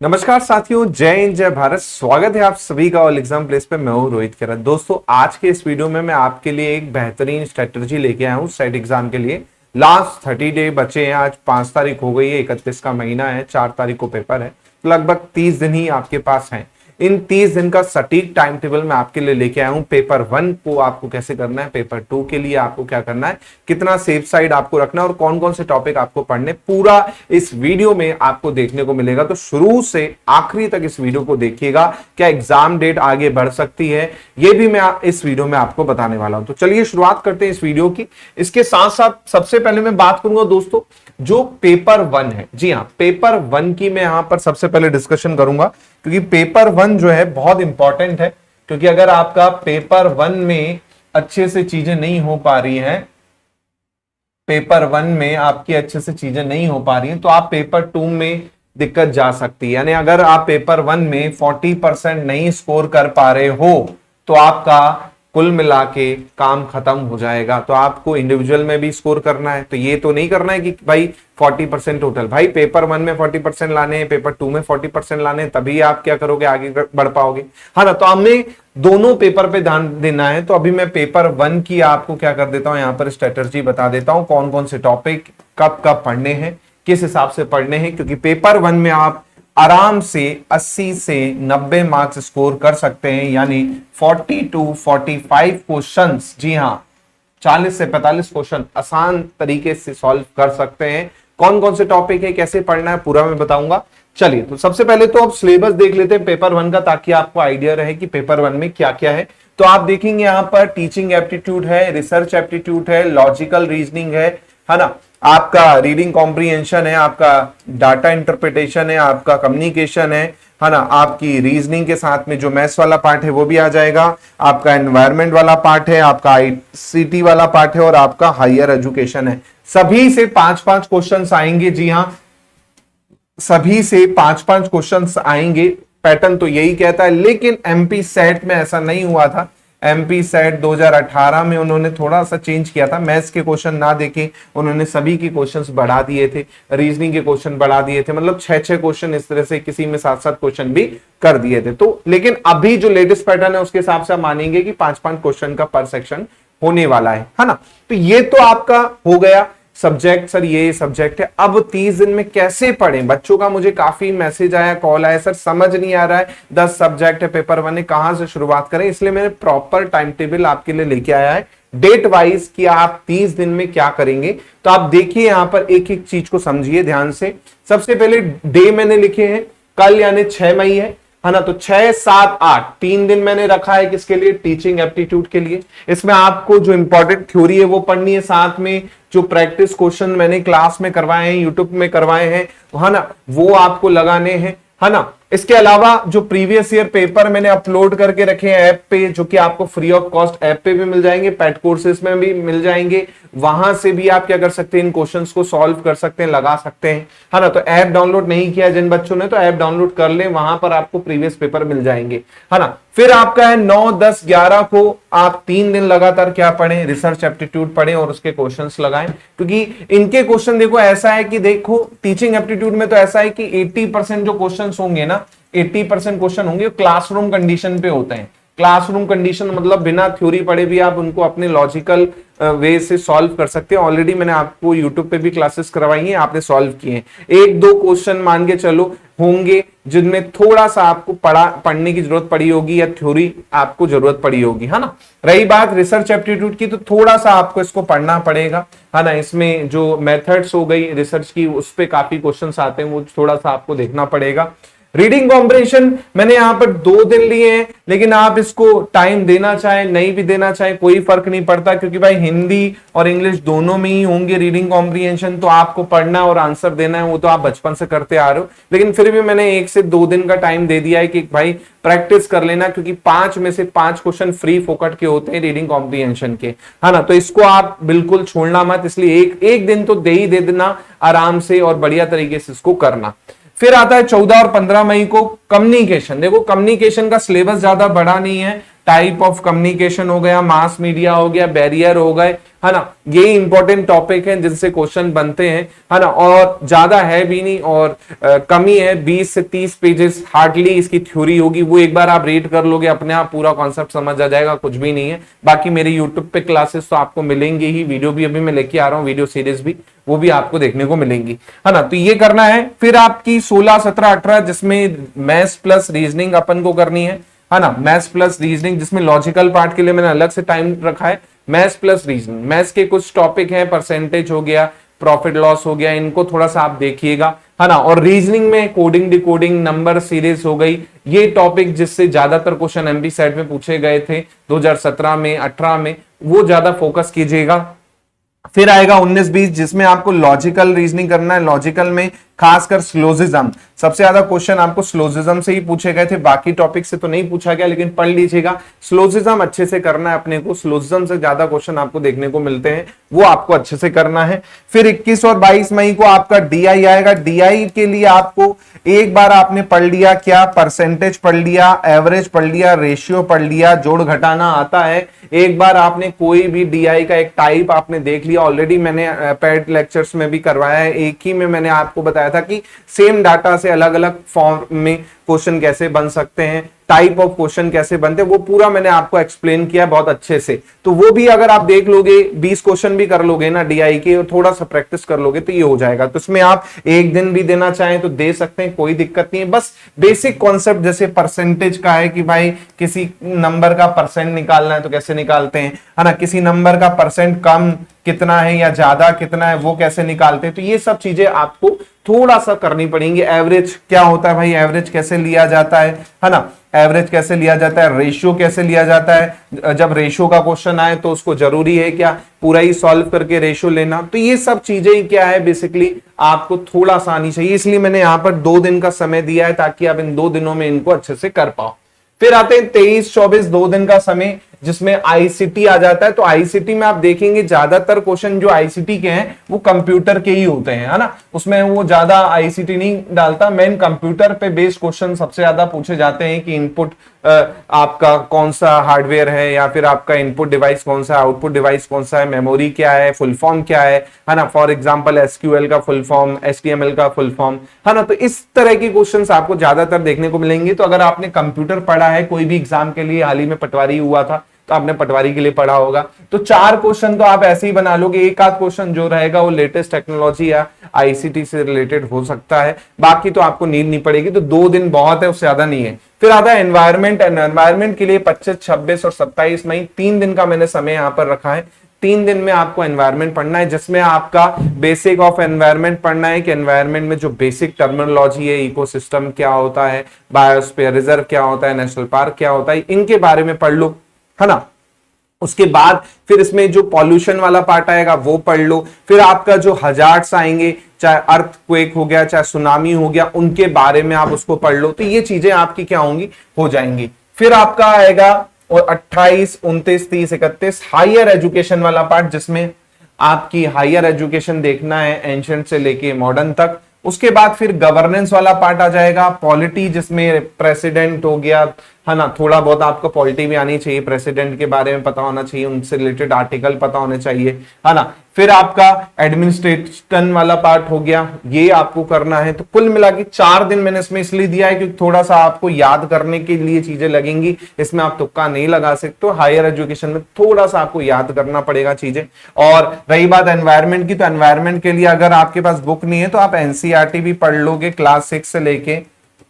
नमस्कार साथियों, जय हिंद जय भारत। स्वागत है आप सभी का ऑल एग्जाम प्लेस पे। मैं हूं रोहित केरत। दोस्तों, आज के इस वीडियो में मैं आपके लिए एक बेहतरीन स्ट्रेटजी लेके आया हूं सेट एग्जाम के लिए। लास्ट 30 डे बचे हैं। आज 5 तारीख हो गई है, 31 का महीना है, 4 तारीख को पेपर है। लगभग 30 दिन ही आपके पास हैं। इन 30 दिन का सटीक टाइम टेबल मैं आपके लिए लेके आया हूं। पेपर 1 को आपको कैसे करना है, पेपर 2 के लिए आपको क्या करना है, कितना सेफ साइड आपको रखना है और कौन कौन से टॉपिक आपको पढ़ने, पूरा इस वीडियो में आपको देखने को मिलेगा। तो शुरू से आखिरी तक इस वीडियो को देखिएगा। क्या एग्जाम डेट आगे बढ़ सकती है, ये भी मैं इस वीडियो में आपको बताने वाला हूं। तो चलिए शुरुआत करते हैं इस वीडियो की। इसके साथ साथ सबसे पहले मैं बात करूंगा दोस्तों, जो पेपर 1 है, जी हाँ, पेपर 1 की मैं यहां पर सबसे पहले डिस्कशन करूंगा, क्योंकि पेपर 1 जो है बहुत इंपॉर्टेंट है। क्योंकि अगर आपका पेपर 1 में अच्छे से चीजें नहीं हो पा रही हैं, पेपर 1 में आपकी अच्छे से चीजें नहीं हो पा रही हैं, तो आप पेपर 2 में दिक्कत जा सकती है। यानी अगर आप पेपर 1 में 40% नहीं स्कोर कर पा रहे हो तो आपका कुल मिला के काम खत्म हो जाएगा। तो आपको इंडिविजुअल में भी स्कोर करना है। तो ये तो नहीं करना है कि भाई 40% टोटल, भाई पेपर 1 में 40% लाने हैं, पेपर 2 में 40% लाने हैं, तभी आप क्या करोगे, आगे बढ़ पाओगे। हाँ ना, तो हमें दोनों पेपर पे ध्यान देना है। तो अभी मैं पेपर 1 की आपको क्या कर देता हूं, यहां पर स्ट्रेटजी बता देता हूं, कौन कौन से टॉपिक कब कब पढ़ने हैं, किस हिसाब से पढ़ने हैं। क्योंकि पेपर 1 में आप आराम से 80 से 90 मार्क्स स्कोर कर सकते हैं। यानी 40 to 45 क्वेश्चंस, जी हां, 40 से 45 क्वेश्चन आसान तरीके से सॉल्व कर सकते हैं। कौन कौन से टॉपिक है, कैसे पढ़ना है, पूरा मैं बताऊंगा। चलिए, तो सबसे पहले तो आप सिलेबस देख लेते हैं पेपर 1 का, ताकि आपको आइडिया रहे कि पेपर 1 में क्या क्या है। तो आप देखेंगे यहां पर टीचिंग एप्टीट्यूड है, रिसर्च एप्टीट्यूड है, लॉजिकल रीजनिंग है ना, आपका रीडिंग कॉम्प्रीहेंशन है, आपका डाटा इंटरप्रिटेशन है, आपका कम्युनिकेशन है ना, आपकी रीजनिंग के साथ में जो मैथ्स वाला पार्ट है वो भी आ जाएगा, आपका एनवायरनमेंट वाला पार्ट है, आपका आईसीटी वाला पार्ट है और आपका हायर एजुकेशन है। सभी से 5-5 क्वेश्चंस आएंगे। जी हाँ, सभी से 5-5 क्वेश्चंस आएंगे। पैटर्न तो यही कहता है, लेकिन एमपी सेट में ऐसा नहीं हुआ था। एमपी सेट 2018 में उन्होंने थोड़ा सा चेंज किया था। मैथ्स के क्वेश्चन ना देके उन्होंने सभी के क्वेश्चंस बढ़ा दिए थे, रीजनिंग के क्वेश्चन बढ़ा दिए थे, मतलब 6-6 क्वेश्चन इस तरह से, किसी में 7-7 क्वेश्चन भी कर दिए थे। तो लेकिन अभी जो लेटेस्ट पैटर्न है उसके हिसाब से हम मानेंगे कि 5-5 क्वेश्चन का पर सेक्शन होने वाला है ना। तो ये तो आपका हो गया सब्जेक्ट। सर ये सब्जेक्ट है, अब 30 दिन में कैसे पढ़ें। बच्चों का मुझे काफी मैसेज आया, कॉल आया, सर समझ नहीं आ रहा है, 10 सब्जेक्ट है पेपर 1 में, कहां से शुरुआत करें। इसलिए मैंने प्रॉपर टाइम टेबल आपके लिए लेके आया है, डेट वाइज, कि आप 30 दिन में क्या करेंगे। तो आप देखिए यहां पर एक एक चीज को समझिए ध्यान से। सबसे पहले डे मैंने लिखे हैं, कल यानी 6 मई है ना, तो 6, 7, 8 3 दिन मैंने रखा है किसके लिए, टीचिंग एप्टीट्यूड के लिए। इसमें आपको जो इंपॉर्टेंट थ्योरी है वो पढ़नी है, साथ में जो प्रैक्टिस क्वेश्चन मैंने क्लास में करवाए हैं, यूट्यूब में करवाए हैं, है ना, वो आपको लगाने हैं, है ना। इसके अलावा जो प्रीवियस ईयर पेपर मैंने अपलोड करके रखे हैं ऐप पे, जो कि आपको फ्री ऑफ कॉस्ट ऐप पे भी मिल जाएंगे, पेड कोर्सेज में भी मिल जाएंगे, वहां से भी आप क्या कर सकते हैं, इन क्वेश्चंस को सॉल्व कर सकते हैं, लगा सकते हैं, है ना। तो ऐप डाउनलोड नहीं किया जिन बच्चों ने, तो ऐप डाउनलोड कर लें, वहां पर आपको प्रीवियस पेपर मिल जाएंगे, है ना। फिर आपका है 9, 10, 11 को आप 3 दिन लगातार क्या पढ़ें, रिसर्च एप्टीट्यूड पढ़ें और उसके क्वेश्चंस लगाएं। क्योंकि इनके क्वेश्चन देखो ऐसा है कि, देखो टीचिंग एप्टीट्यूड में तो ऐसा है कि 80% जो क्वेश्चंस होंगे ना, 80% क्वेश्चन होंगे क्लासरूम कंडीशन पे होते हैं। क्लासरूम कंडीशन मतलब बिना थ्योरी पढ़े भी आप उनको अपने लॉजिकल वे से सॉल्व कर सकते हैं। ऑलरेडी मैंने आपको यूट्यूब पे भी क्लासेस करवाई हैं, आपने सॉल्व किए हैं। 1-2 क्वेश्चन मान के चलो होंगे जिनमें थोड़ा सा आपको पढ़ने की जरूरत पड़ी होगी या थ्योरी आपको जरूरत पड़ी होगी, है ना। रही बात रिसर्च एप्टीट्यूड की, तो थोड़ा सा आपको इसको पढ़ना पड़ेगा, है ना। इसमें जो मेथड्स हो गई रिसर्च की, उस पर काफी क्वेश्चन आते हैं, वो थोड़ा सा आपको देखना पड़ेगा। रीडिंग कॉम्प्रिहेंशन मैंने यहां पर 2 दिन लिए हैं, लेकिन आप इसको टाइम देना चाहे नहीं भी देना चाहे कोई फर्क नहीं पड़ता, क्योंकि भाई हिंदी और इंग्लिश दोनों में ही होंगे रीडिंग कॉम्प्रिहेंशन। तो आपको पढ़ना और आंसर देना है, वो तो आप बचपन से करते आ रहे हो, लेकिन फिर भी मैंने 1 से 2 दिन का टाइम दे दिया है कि भाई प्रैक्टिस कर लेना, क्योंकि 5 में से 5 क्वेश्चन फ्री फोकट के होते हैं रीडिंग कॉम्प्रिहेंशन के, है ना। तो इसको आप बिल्कुल छोड़ना मत, इसलिए एक दिन तो दे ही दे देना आराम से और बढ़िया तरीके से इसको करना। फिर आता है 14 और 15 मई को कम्युनिकेशन। देखो कम्युनिकेशन का सिलेबस ज्यादा बड़ा नहीं है, टाइप ऑफ कम्युनिकेशन हो गया, मास मीडिया हो गया, बैरियर हो गए, है ना। ये इंपॉर्टेंट टॉपिक है जिनसे क्वेश्चन बनते हैं, है ना। और ज्यादा है भी नहीं और कमी है, 20 से 30 पेजेस हार्डली इसकी थ्योरी होगी, वो एक बार आप रीड कर लोगे अपने आप पूरा कॉन्सेप्ट समझ आ जाएगा, कुछ भी नहीं है। बाकी मेरे यूट्यूब पे क्लासेस तो आपको मिलेंगे ही, वीडियो भी अभी मैं लेके आ रहा हूँ, वीडियो सीरीज भी, वो भी आपको देखने को मिलेंगी, है ना। तो ये करना है। फिर आपकी 16, 17, 18 जिसमें मैथ्स प्लस रीजनिंग अपन को करनी है ना। मैथ्स प्लस रीजनिंग जिसमें लॉजिकल पार्ट के लिए मैंने अलग से टाइम रखा है। मैथ्स प्लस रीजनिंग, मैथ्स के कुछ टॉपिक हैं, परसेंटेज हो गया, प्रॉफिट लॉस हो गया, इनको थोड़ा सा आप देखिएगा, है ना। और रीजनिंग में कोडिंग, डिकोडिंग, नंबर सीरीज हो गई, ये टॉपिक जिससे ज्यादातर क्वेश्चन एमपी सेट में पूछे गए थे 2017 में, 18 में, वो ज्यादा फोकस कीजिएगा। फिर आएगा 19-20 जिसमें आपको लॉजिकल रीजनिंग करना है। लॉजिकल में खासकर स्लोजिज्म, सबसे ज्यादा क्वेश्चन आपको स्लोजिज्म से ही पूछे गए थे, बाकी टॉपिक से तो नहीं पूछा गया, लेकिन पढ़ लीजिएगा। स्लोजिज्म अच्छे से करना है अपने को, स्लोजिज्म से ज्यादा क्वेश्चन आपको देखने को मिलते हैं, वो आपको अच्छे से करना है। फिर 21 और 22 मई को आपका डीआई आएगा। डीआई के लिए आपको एक बार आपने पढ़ लिया क्या, परसेंटेज पढ़ लिया, एवरेज पढ़ लिया, रेशियो पढ़ लिया, जोड़ घटाना आता है। एक बार आपने कोई भी डीआई का एक टाइप आपने देख लिया, ऑलरेडी मैंने पेड लेक्चर्स में भी करवाया है, एक ही में मैंने आपको बताया था कि सेम डाटा से अलग अलग फॉर्म में क्वेश्चन कैसे बन सकते हैं, टाइप ऑफ क्वेश्चन कैसे बनते हैं, वो पूरा मैंने आपको एक्सप्लेन किया बहुत अच्छे से। तो वो भी अगर आप देख लोगे, 20 क्वेश्चन भी कर लोगे ना डीआई के, और थोड़ा सा प्रैक्टिस कर लोगे तो ये हो जाएगा। तो इसमें आप एक दिन भी देना चाहें तो दे सकते हैं, कोई दिक्कत नहीं है। बस बेसिक कॉन्सेप्ट जैसे परसेंटेज का है कि भाई किसी नंबर का परसेंट निकालना है तो कैसे निकालते हैं, है ना। किसी नंबर का परसेंट कम कितना है या ज्यादा कितना है वो कैसे निकालते हैं, तो ये सब चीजें आपको थोड़ा सा करनी पड़ेंगी। एवरेज क्या होता है भाई, एवरेज कैसे लिया जाता है ना। एवरेज कैसे लिया जाता है, रेशियो कैसे लिया जाता है, जब रेशियो का क्वेश्चन आए तो उसको जरूरी है क्या पूरा ही सॉल्व करके रेशियो लेना। तो ये सब चीजें क्या है बेसिकली आपको थोड़ा सा आनी चाहिए, इसलिए मैंने यहां पर 2 दिन का समय दिया है ताकि आप इन 2 दिनों में इनको अच्छे से कर पाओ। फिर आते हैं 23, 24, 2 दिन का समय जिसमें आईसीटी आ जाता है। तो आईसीटी में आप देखेंगे ज्यादातर क्वेश्चन जो आईसीटी के हैं वो कंप्यूटर के ही होते हैं, है ना। उसमें वो ज्यादा आईसीटी नहीं डालता, मेन कंप्यूटर पे बेस्ड क्वेश्चन सबसे ज्यादा पूछे जाते हैं कि इनपुट आपका कौन सा हार्डवेयर है, या फिर आपका इनपुट डिवाइस कौन सा है, आउटपुट डिवाइस कौन सा है, मेमोरी क्या है, फुल फॉर्म क्या है ना। फॉर एग्जांपल एसक्यूएल का फुल फॉर्म, एचटीएमएल का फुल फॉर्म, है ना। तो इस तरह की क्वेश्चंस आपको ज्यादातर देखने को मिलेंगे। तो अगर आपने कंप्यूटर पढ़ा है, कोई भी एग्जाम के लिए, हाल ही में पटवारी हुआ था तो आपने पटवारी के लिए पढ़ा होगा, तो 4 क्वेश्चन तो आप ऐसे ही बना लोगे। एक आध क्वेश्चन जो रहेगा वो लेटेस्ट टेक्नोलॉजी या आईसीटी से रिलेटेड हो सकता है, बाकी तो आपको नींद नहीं पड़ेगी। तो 2 दिन बहुत है, उससे ज्यादा नहीं है। फिर आता है एनवायरमेंट। एनवायरमेंट के लिए 25, 26 और 27 मई 3 दिन का मैंने समय यहां पर रखा है। 3 दिन में आपको एनवायरमेंट पढ़ना है, जिसमें आपका बेसिक ऑफ एनवायरमेंट पढ़ना है कि एनवायरमेंट में जो बेसिक टर्मिनोलॉजी है, इकोसिस्टम क्या होता है, बायोस्फीयर रिजर्व क्या होता है, नेशनल पार्क क्या होता है, इनके बारे में पढ़ लो, है ना। उसके बाद फिर इसमें जो पॉल्यूशन वाला पार्ट आएगा वो पढ़ लो। फिर आपका जो हजार्ड्स आएंगे, चाहे अर्थक्वेक हो गया, चाहे सुनामी हो गया, उनके बारे में आप उसको पढ़ लो। तो ये चीजें आपकी क्या होंगी, हो जाएंगी। फिर आपका आएगा और 28, 29, 30, 31 हायर एजुकेशन वाला पार्ट, जिसमें आपकी हायर एजुकेशन देखना है एंशिएंट से लेके मॉडर्न तक। उसके बाद फिर गवर्नेंस वाला पार्ट आ जाएगा, पॉलिटी जिसमें प्रेसिडेंट हो गया, है ना। थोड़ा बहुत आपको पॉलिटी भी आनी चाहिए, प्रेसिडेंट के बारे में पता होना चाहिए, उनसे रिलेटेड आर्टिकल पता होने चाहिए, है ना। फिर आपका एडमिनिस्ट्रेशन वाला पार्ट हो गया, ये आपको करना है। तो कुल मिला के 4 दिन मैंने इसमें इसलिए दिया है क्योंकि थोड़ा सा आपको याद करने के लिए चीजें लगेंगी, इसमें आप तुक्का नहीं लगा सकते। तो हायर एजुकेशन में थोड़ा सा आपको याद करना पड़ेगा चीजें। और रही बात एनवायरमेंट की, तो एनवायरमेंट के लिए अगर आपके पास बुक नहीं है तो आप एनसीईआरटी भी पढ़ लोगे, क्लास 6 से लेके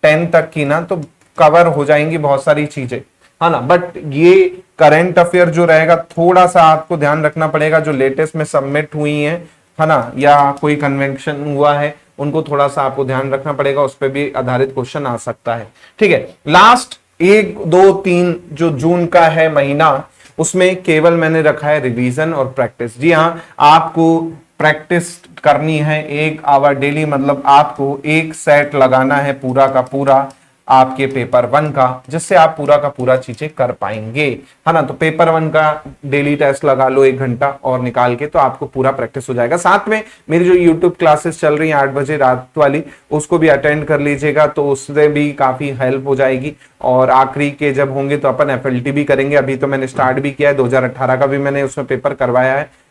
10 तक की ना, तो कवर हो जाएंगी बहुत सारी चीजें, है ना। बट ये करंट अफेयर जो रहेगा थोड़ा सा आपको ध्यान रखना पड़ेगा, जो लेटेस्ट में सबमिट हुई है ना, या कोई कन्वेंशन हुआ है, उनको थोड़ा सा आपको ध्यान रखना पड़ेगा, उस पर भी आधारित क्वेश्चन आ सकता है। ठीक है, लास्ट 1, 2, 3 जो जून का है महीना, उसमें केवल मैंने रखा है रिवीजन और प्रैक्टिस। जी हाँ, आपको प्रैक्टिस करनी है 1 आवर डेली, मतलब आपको एक सेट लगाना है पूरा का पूरा आपके पेपर 1 का, जिससे आप पूरा का पूरा चीजें कर पाएंगे, है ना। तो पेपर 1 का डेली टेस्ट लगा लो 1 घंटा और निकाल के, तो आपको पूरा प्रैक्टिस हो जाएगा। साथ में मेरी जो यूट्यूब क्लासेस चल रही है 8 बजे रात वाली, उसको भी अटेंड कर लीजिएगा, तो उससे भी काफी हेल्प हो जाएगी। और आखिरी के जब होंगे तो अपन एफएलटी भी करेंगे। अभी तो मैंने स्टार्ट भी किया है, 2018 का भी मैंने उसमें पेपर करवाया है।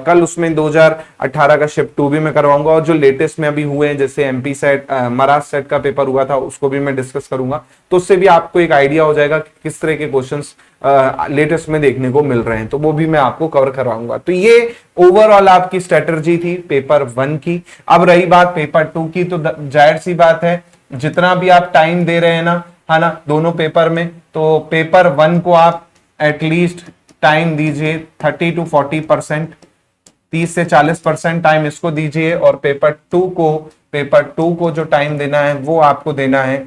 कल उसमें 2018 का शिफ्ट 2 भी मैं करवाऊंगा, और जो लेटेस्ट में अभी हुए हैं जैसे एमपी सेट, महाराष्ट्र सेट का पेपर हुआ था, उसको भी मैं डिस्कस करूंगा। तो उससे भी आपको एक आइडिया हो जाएगा कि किस तरह के क्वेश्चंस लेटेस्ट में देखने को मिल रहे हैं, तो वो भी मैं आपको कवर करवाऊंगा। तो ये ओवरऑल आपकी स्ट्रेटजी थी पेपर 1 की। अब रही बात पेपर 2 की, तो जाहिर सी बात है जितना भी आप टाइम दे रहे हैं ना, है ना, दोनों पेपर में, तो पेपर 1 को आप एटलीस्ट टाइम दीजिए 30 to 40%, 30 से 40% टाइम इसको दीजिए। और पेपर टू को जो टाइम देना है वो आपको देना है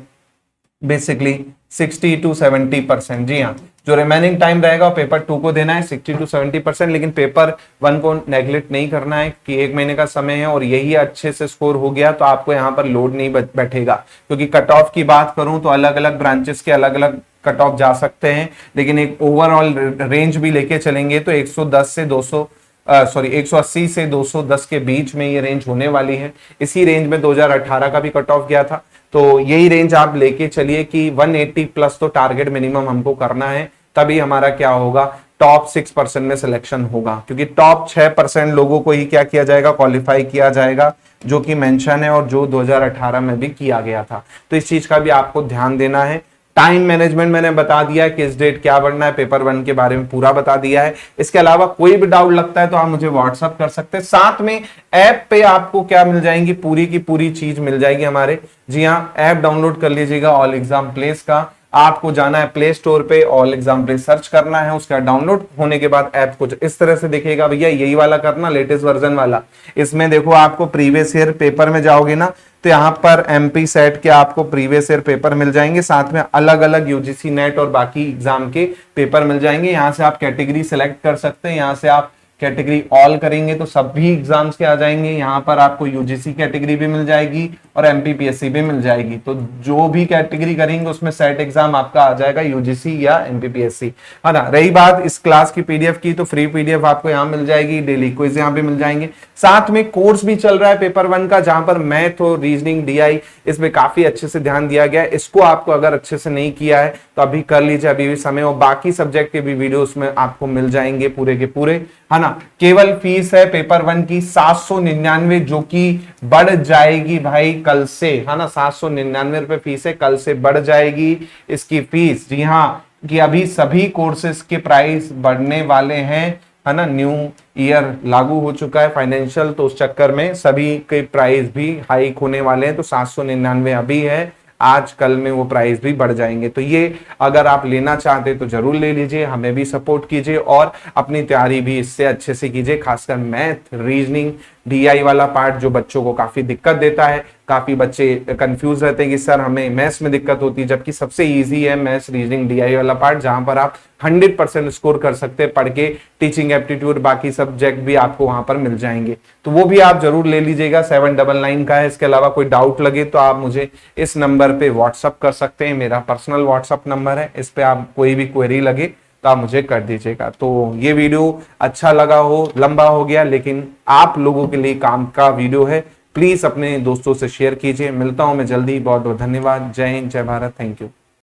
बेसिकली 60 to 70%। जी हाँ, जो रिमेनिंग टाइम रहेगा पेपर 2 को देना है 60 to 70%। लेकिन पेपर 1 को नेग्लेक्ट नहीं करना है कि 1 महीने का समय है, और यही अच्छे से स्कोर हो गया तो आपको यहाँ पर लोड नहीं बैठेगा। क्योंकि कट ऑफ की बात करूं तो अलग अलग ब्रांचेस के अलग अलग कट ऑफ जा सकते हैं, लेकिन एक ओवरऑल रेंज भी लेके चलेंगे तो 180 से 210 के बीच में ये रेंज होने वाली है। इसी रेंज में 2018 का भी कट ऑफ गया था, तो यही रेंज आप लेके चलिए कि 180 प्लस तो टारगेट मिनिमम हमको करना है, तभी हमारा क्या होगा, टॉप 6% में सिलेक्शन होगा। क्योंकि टॉप 6% लोगों को ही क्या किया जाएगा, क्वालिफाई किया जाएगा, जो कि मेंशन है और जो 2018 में भी किया गया था। तो इस चीज का भी आपको ध्यान देना है। टाइम मैनेजमेंट मैंने बता दिया है, किस डेट क्या बढ़ना है, पेपर 1 के बारे में पूरा बता दिया है। इसके अलावा कोई भी डाउट लगता है तो आप मुझे व्हाट्सअप कर सकते हैं। साथ में ऐप पे आपको क्या मिल जाएंगी, पूरी की पूरी चीज मिल जाएगी हमारे। जी हाँ, ऐप डाउनलोड कर लीजिएगा ऑल एग्जाम प्लेस का। आपको जाना है प्ले स्टोर पे, ऑल एग्जाम प्लेस सर्च करना है, उसका डाउनलोड होने के बाद ऐप कुछ इस तरह से दिखेगा। भैया यही वाला करना, लेटेस्ट वर्जन वाला। इसमें देखो आपको प्रीवियस ईयर पेपर में जाओगे ना, तो यहाँ पर एमपी सेट के आपको प्रीवियस ईयर पेपर मिल जाएंगे, साथ में अलग अलग यूजीसी नेट और बाकी एग्जाम के पेपर मिल जाएंगे। यहाँ से आप कैटेगरी सिलेक्ट कर सकते हैं, यहाँ से आप कैटेगरी ऑल करेंगे तो सभी एग्जाम्स के आ जाएंगे। यहाँ पर आपको यूजीसी कैटेगरी भी मिल जाएगी और एमपीपीएससी भी मिल जाएगी। तो जो भी कैटेगरी करेंगे उसमें सेट एग्जाम आपका आ जाएगा, यूजीसी या एमपीपीएससी, है ना। रही बात इस क्लास की पीडीएफ की, तो फ्री पीडीएफ आपको यहाँ मिल जाएगी, डेली क्विज यहाँ पे मिल जाएंगे। साथ में कोर्स भी चल रहा है पेपर 1 का, जहां पर मैथ और रीजनिंग डीआई इसमें काफी अच्छे से ध्यान दिया गया है। इसको आपको अगर अच्छे से नहीं किया है तो अभी कर लीजिए, अभी भी समय। और बाकी सब्जेक्ट के भी वीडियो उसमें आपको मिल जाएंगे पूरे के पूरे, है ना। केवल फीस है पेपर 1 की 799, जो कि बढ़ जाएगी भाई कल से, है ना। 799 रुपए फीस है, कल से बढ़ जाएगी इसकी फीस। जी हाँ, कि अभी सभी कोर्सेज के प्राइस बढ़ने वाले हैं, है ना। न्यू ईयर लागू हो चुका है फाइनेंशियल, तो उस चक्कर में सभी के प्राइस भी हाइक होने वाले हैं। तो 799 अभी है, आज कल में वो प्राइस भी बढ़ जाएंगे। तो ये अगर आप लेना चाहते तो जरूर ले लीजिए, हमें भी सपोर्ट कीजिए और अपनी तैयारी भी इससे अच्छे से कीजिए। खासकर मैथ, रीजनिंग, डीआई वाला पार्ट जो बच्चों को काफी दिक्कत देता है। काफी बच्चे कंफ्यूज रहते हैं कि सर हमें मैथ्स में दिक्कत होती है, जबकि सबसे इजी है मैथ्स, रीजनिंग, डीआई वाला पार्ट, जहां पर आप 100% स्कोर कर सकते हैं पढ़ के। टीचिंग एप्टीट्यूड, बाकी सब्जेक्ट भी आपको वहां पर मिल जाएंगे, तो वो भी आप जरूर ले लीजिएगा। 799 का है। इसके अलावा कोई डाउट लगे तो आप मुझे इस नंबर पे व्हाट्सअप कर सकते हैं, मेरा पर्सनल व्हाट्सअप नंबर है। इस पे आप कोई भी क्वेरी लगे तो आप मुझे कर दीजिएगा। तो ये वीडियो अच्छा लगा हो, लंबा हो गया, लेकिन आप लोगों के लिए काम का वीडियो है। प्लीज अपने दोस्तों से शेयर कीजिए। मिलता हूं मैं जल्दी। बहुत बहुत धन्यवाद। जय हिंद, जय भारत। Thank you.